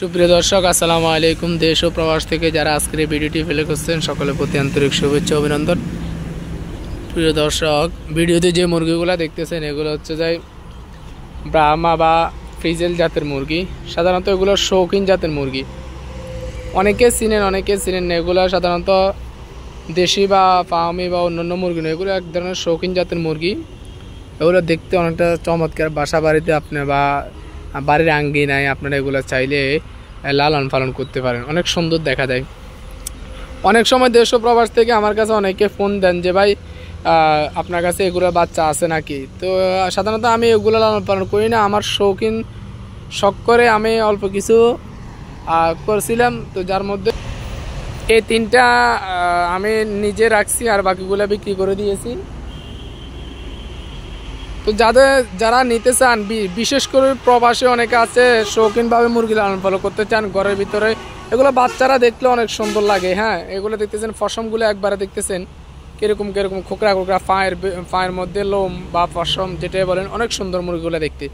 সুপ্রিয় দর্শক, আসসালামু আলাইকুম। দেশ ও প্রবাস থেকে যারা আজকের এই ভিডিওটি ফেলে করছেন সকলের প্রতি আন্তরিক শুভেচ্ছা অভিনন্দন। প্রিয় দর্শক, ভিডিওতে যে মুরগিগুলো দেখতেছেন এগুলো হচ্ছে যে ব্রাহ্মা বা ফ্রিজেল জাতের মুরগি। সাধারণত এগুলো শৌখিন জাতের মুরগি, অনেকে চিনেন না। এগুলো সাধারণত দেশি বা ফার্মি বা অন্যান্য মুরগি নয়, এগুলো এক ধরনের শৌখিন জাতের মুরগি। এগুলো দেখতে অনেকটা চমৎকার। বাসা বাড়িতে আপনি বা বাড়ির আঙ্গিনায় আপনারা এগুলো চাইলে লালন পালন করতে পারেন, অনেক সুন্দর দেখা যায়। অনেক সময় দেশ ও প্রবাস থেকে আমার কাছে অনেকে ফোন দেন যে ভাই আপনার কাছে এগুলো বাচ্চা আছে নাকি। তো সাধারণত আমি এগুলো লালন পালন করি না, আমার শখ করে আমি অল্প কিছু করছিলাম। তো যার মধ্যে এই তিনটা আমি নিজে রাখছি আর বাকিগুলো বিক্রি করে দিয়েছি। তো যারা নিতে চান, বিশেষ করে প্রবাসে অনেকে আছে শৌখিনভাবে মুরগি লালন পালন করতে চান ঘরের ভিতরে। এগুলো বাচ্চারা দেখলে অনেক সুন্দর লাগে। হ্যাঁ, এগুলো দেখতেছেন পশমগুলো একবারে দেখতেছেন কিরকম খোকরা পায়ের মধ্যে লোম বা পশম যেটাই বলেন, অনেক সুন্দর মুরগিগুলো দেখতে।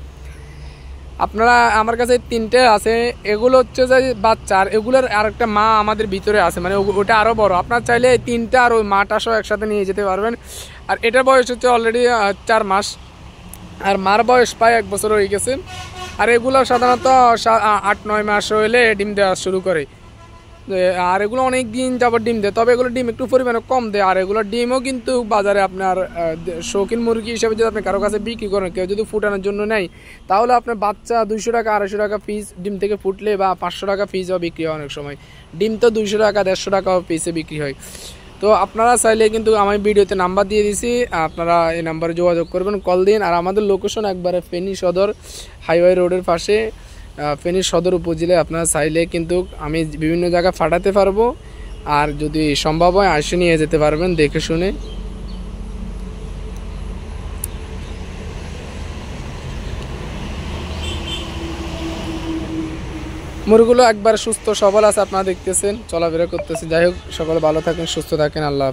আপনারা আমার কাছে তিনটে আছে, এগুলো হচ্ছে যে বাচ্চা, আর এগুলোর আরেকটা মা আমাদের ভিতরে আছে, মানে ওটা আরও বড়। আপনার চাইলে এই তিনটা আর ওই মাটা সহ একসাথে নিয়ে যেতে পারবেন। আর এটার বয়স হচ্ছে অলরেডি 4 মাস, আর মার বয়স প্রায় 1 বছর হয়ে গেছে। আর এগুলো সাধারণত 8-9 মাস হইলে ডিম দেওয়া শুরু করে। আর এগুলো অনেক দিন যাবত ডিম দেয়, তবে এগুলো ডিম একটু পরিমাণে কম দেয়। আর এগুলো ডিমও কিন্তু বাজারে আপনার শৌখিন মুরগি হিসেবে যদি আপনি কারো কাছে বিক্রি করেন, কেউ যদি ফুটানোর জন্য নেয়, তাহলে আপনার বাচ্চা 200 টাকা 250 টাকা পিস ডিম থেকে ফুটলে, বা 500 টাকা পিসও বিক্রি হয়। অনেক সময় ডিম তো 200 টাকা 150 টাকা পিসে বিক্রি হয়। তো আপনারা চাইলে কিন্তু আমি ভিডিওতে নাম্বার দিয়ে দিছি, আপনারা এই নাম্বারে যোগাযোগ করবেন, কল দিন। আর আমাদের লোকেশন একবারে ফেনী সদর হাইওয়ে রোডের পাশে, ফেনী সদর উপজেলায়। আপনারা চাইলে কিন্তু আমি বিভিন্ন জায়গায় পাঠাতে পারবো, আর যদি সম্ভব হয় আসে নিয়ে যেতে পারবেন দেখে শুনে। মুরগুলো একবার সুস্থ সবল আছে, আপনারা দেখতেছেন চলাফেরা করতেছে। যাই হোক, সকলে ভালো থাকেন, সুস্থ থাকেন। আল্লাহ।